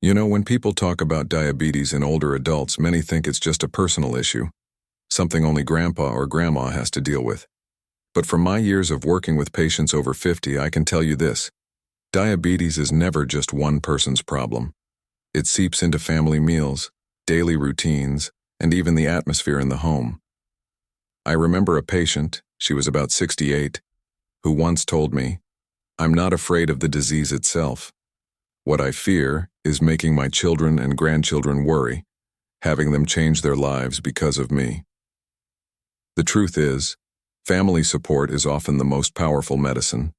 You know, when people talk about diabetes in older adults, many think it's just a personal issue, something only grandpa or grandma has to deal with. But from my years of working with patients over 50, I can tell you this. Diabetes is never just one person's problem. It seeps into family meals, daily routines, and even the atmosphere in the home. I remember a patient, she was about 68, who once told me, "I'm not afraid of the disease itself. What I fear is making my children and grandchildren worry, having them change their lives because of me." The truth is, family support is often the most powerful medicine.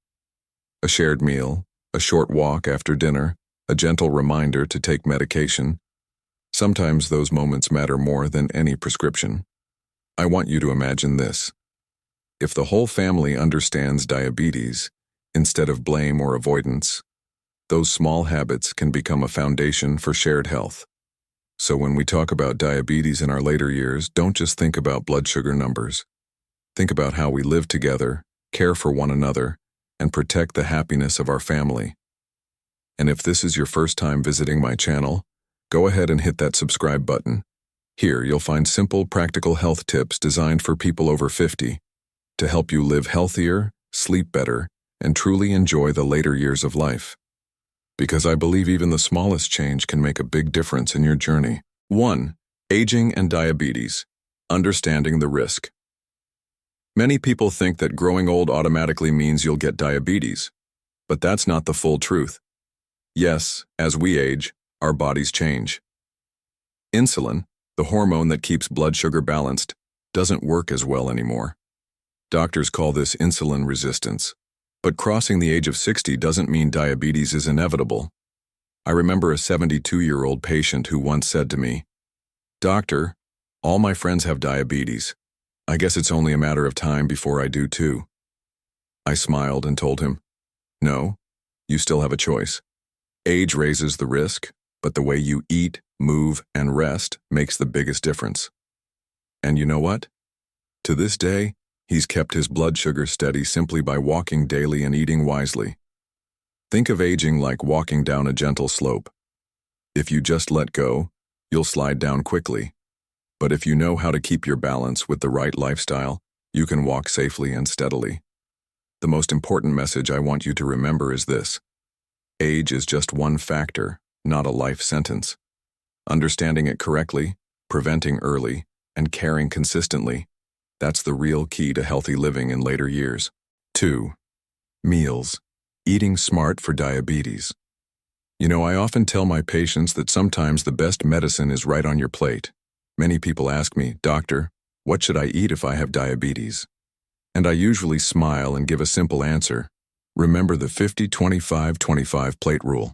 A shared meal, a short walk after dinner, a gentle reminder to take medication. Sometimes those moments matter more than any prescription. I want you to imagine this. If the whole family understands diabetes, instead of blame or avoidance, those small habits can become a foundation for shared health. So when we talk about diabetes in our later years, don't just think about blood sugar numbers. Think about how we live together, care for one another, and protect the happiness of our family. And if this is your first time visiting my channel, go ahead and hit that subscribe button. Here you'll find simple, practical health tips designed for people over 50 to help you live healthier, sleep better, and truly enjoy the later years of life. Because I believe even the smallest change can make a big difference in your journey. 1. Aging and diabetes. Understanding the risk. Many people think that growing old automatically means you'll get diabetes, but that's not the full truth. Yes, as we age, our bodies change. Insulin, the hormone that keeps blood sugar balanced, doesn't work as well anymore. Doctors call this insulin resistance. But crossing the age of 60 doesn't mean diabetes is inevitable. I remember a 72-year-old patient who once said to me, "Doctor, all my friends have diabetes. I guess it's only a matter of time before I do too." I smiled and told him, "No, you still have a choice. Age raises the risk, but the way you eat, move, and rest makes the biggest difference." And you know what? To this day, he's kept his blood sugar steady simply by walking daily and eating wisely. Think of aging like walking down a gentle slope. If you just let go, you'll slide down quickly. But if you know how to keep your balance with the right lifestyle, you can walk safely and steadily. The most important message I want you to remember is this. Age is just one factor, not a life sentence. Understanding it correctly, preventing early, and caring consistently, that's the real key to healthy living in later years. 2. Meals. Eating smart for diabetes. You know, I often tell my patients that sometimes the best medicine is right on your plate. Many people ask me, "Doctor, what should I eat if I have diabetes?" And I usually smile and give a simple answer. Remember the 50-25-25 plate rule.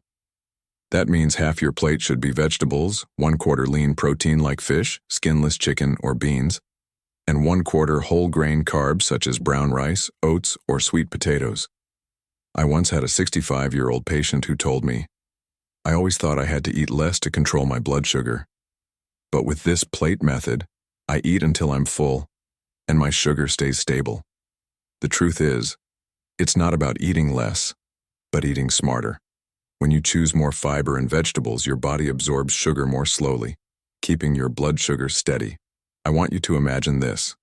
That means half your plate should be vegetables, 1/4 lean protein like fish, skinless chicken, or beans, and 1/4 whole grain carbs such as brown rice, oats, or sweet potatoes. I once had a 65-year-old patient who told me, "I always thought I had to eat less to control my blood sugar. But with this plate method, I eat until I'm full, and my sugar stays stable." The truth is, it's not about eating less, but eating smarter. When you choose more fiber and vegetables, your body absorbs sugar more slowly, keeping your blood sugar steady. I want you to imagine this.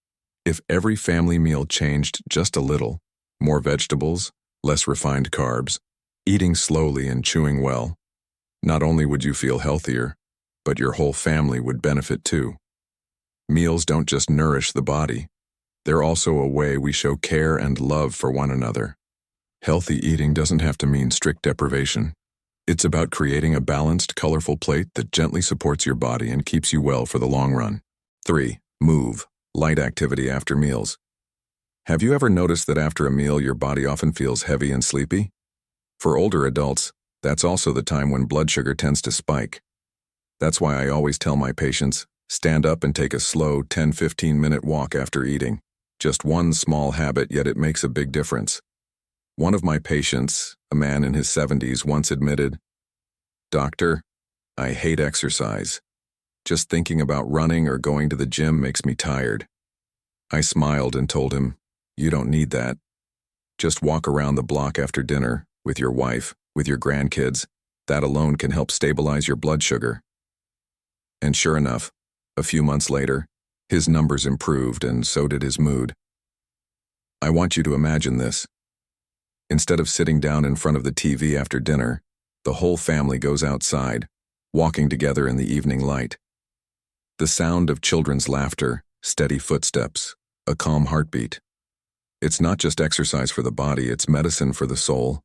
If every family meal changed just a little, more vegetables, less refined carbs, eating slowly and chewing well, not only would you feel healthier, but your whole family would benefit too. Meals don't just nourish the body. They're also a way we show care and love for one another. Healthy eating doesn't have to mean strict deprivation. It's about creating a balanced, colorful plate that gently supports your body and keeps you well for the long run. 3. Move. Light activity after meals. Have you ever noticed that after a meal your body often feels heavy and sleepy? For older adults, that's also the time when blood sugar tends to spike. That's why I always tell my patients, stand up and take a slow 10-15 minute walk after eating. Just one small habit, yet it makes a big difference. One of my patients, a man in his 70s, once admitted, "Doctor, I hate exercise. Just thinking about running or going to the gym makes me tired." I smiled and told him, "You don't need that. Just walk around the block after dinner, with your wife, with your grandkids, That alone can help stabilize your blood sugar. And sure enough, a few months later, his numbers improved and so did his mood. I want you to imagine this. Instead of sitting down in front of the TV after dinner, the whole family goes outside, walking together in the evening light. The sound of children's laughter, steady footsteps, a calm heartbeat. It's not just exercise for the body, it's medicine for the soul.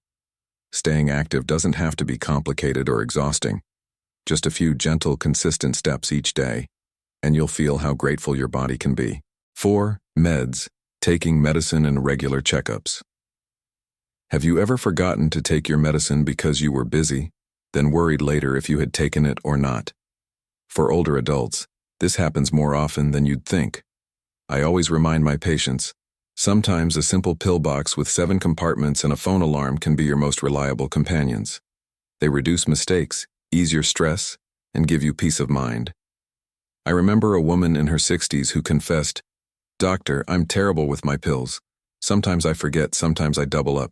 Staying active doesn't have to be complicated or exhausting. Just a few gentle, consistent steps each day, and you'll feel how grateful your body can be. 4. Meds, taking medicine and regular checkups. Have you ever forgotten to take your medicine because you were busy, then worried later if you had taken it or not? For older adults, this happens more often than you'd think. I always remind my patients, sometimes a simple pill box with 7 compartments and a phone alarm can be your most reliable companions. They reduce mistakes, ease your stress, and give you peace of mind. I remember a woman in her 60s who confessed, "Doctor, I'm terrible with my pills. Sometimes I forget, sometimes I double up."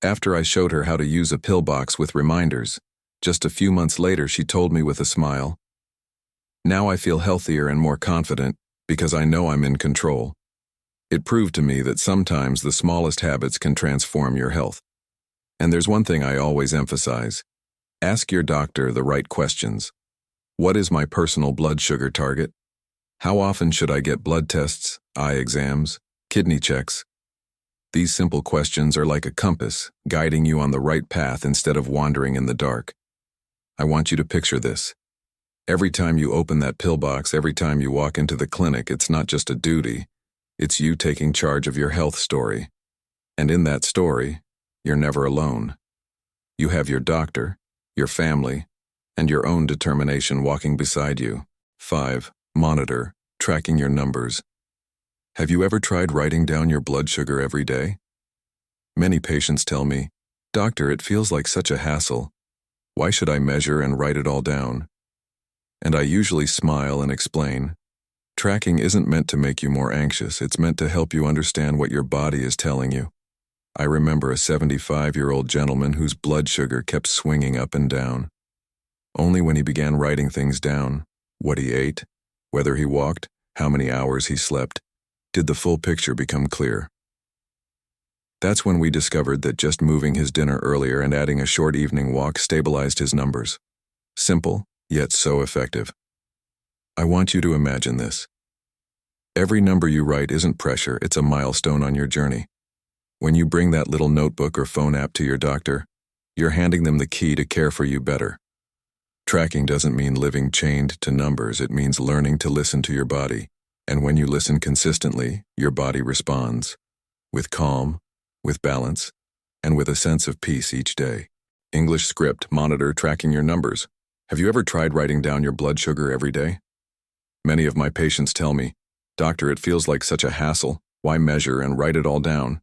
After I showed her how to use a pill box with reminders, just a few months later she told me with a smile, "Now I feel healthier and more confident because I know I'm in control." It proved to me that sometimes the smallest habits can transform your health. And there's one thing I always emphasize. Ask your doctor the right questions. What is my personal blood sugar target? How often should I get blood tests, eye exams, kidney checks? These simple questions are like a compass, guiding you on the right path instead of wandering in the dark. I want you to picture this. Every time you open that pill box, every time you walk into the clinic, it's not just a duty, it's you taking charge of your health story. And in that story, you're never alone. You have your doctor, your family, and your own determination walking beside you. 5. Monitor, tracking your numbers. Have you ever tried writing down your blood sugar every day? Many patients tell me, "Doctor, it feels like such a hassle. Why should I measure and write it all down?" And I usually smile and explain, tracking isn't meant to make you more anxious, it's meant to help you understand what your body is telling you. I remember a 75-year-old gentleman whose blood sugar kept swinging up and down. Only when he began writing things down, what he ate, whether he walked, how many hours he slept, did the full picture become clear. That's when we discovered that just moving his dinner earlier and adding a short evening walk stabilized his numbers. Simple, yet so effective. I want you to imagine this. Every number you write isn't pressure, it's a milestone on your journey. When you bring that little notebook or phone app to your doctor, you're handing them the key to care for you better. Tracking doesn't mean living chained to numbers, it means learning to listen to your body. And when you listen consistently, your body responds. With calm, with balance, and with a sense of peace each day. English script, monitor, tracking your numbers. Have you ever tried writing down your blood sugar every day? Many of my patients tell me, "Doctor, it feels like such a hassle. Why measure and write it all down?"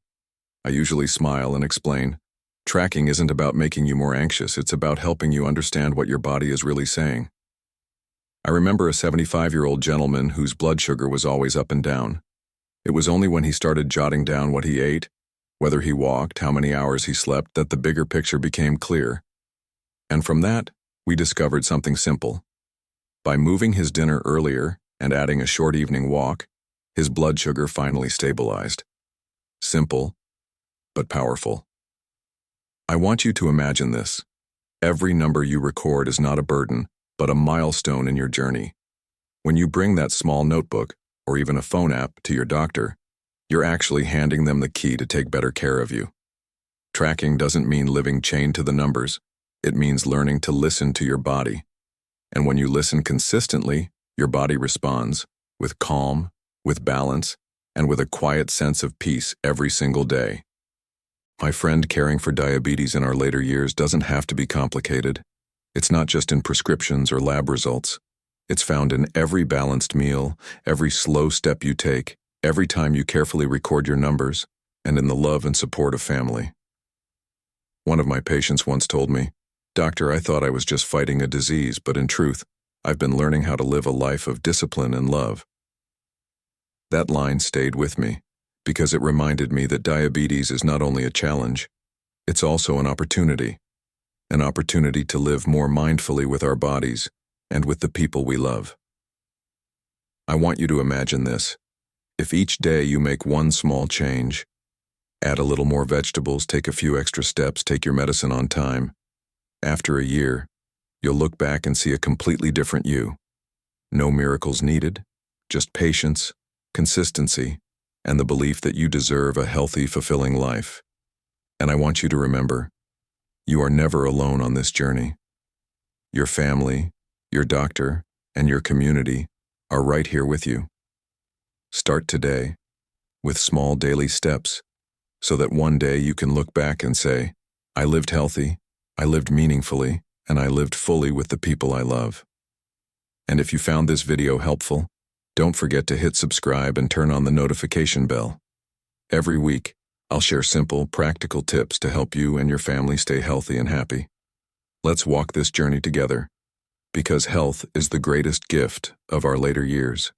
I usually smile and explain, tracking isn't about making you more anxious, it's about helping you understand what your body is really saying. I remember a 75-year-old gentleman whose blood sugar was always up and down. It was only when he started jotting down what he ate, whether he walked, how many hours he slept, that the bigger picture became clear. And from that, we discovered something simple. By moving his dinner earlier and adding a short evening walk, his blood sugar finally stabilized. Simple, but powerful. I want you to imagine this. Every number you record is not a burden, but a milestone in your journey. When you bring that small notebook, or even a phone app, to your doctor, you're actually handing them the key to take better care of you. Tracking doesn't mean living chained to the numbers, it means learning to listen to your body. And when you listen consistently, your body responds, with calm, with balance, and with a quiet sense of peace every single day. My friend, caring for diabetes in our later years doesn't have to be complicated. It's not just in prescriptions or lab results. It's found in every balanced meal, every slow step you take, every time you carefully record your numbers, and in the love and support of family. One of my patients once told me, "Doctor, I thought I was just fighting a disease, but in truth, I've been learning how to live a life of discipline and love." That line stayed with me, because it reminded me that diabetes is not only a challenge, it's also an opportunity. an opportunity to live more mindfully with our bodies and with the people we love. I want you to imagine this. If each day you make one small change, add a little more vegetables, take a few extra steps, take your medicine on time, after a year, you'll look back and see a completely different you. No miracles needed, just patience, consistency, and the belief that you deserve a healthy, fulfilling life. And I want you to remember, you are never alone on this journey. Your family, your doctor, and your community are right here with you. Start today, with small daily steps, so that one day you can look back and say, I lived healthy, I lived meaningfully, and I lived fully with the people I love. And if you found this video helpful, don't forget to hit subscribe and turn on the notification bell. Every week, I'll share simple, practical tips to help you and your family stay healthy and happy. Let's walk this journey together, because health is the greatest gift of our later years.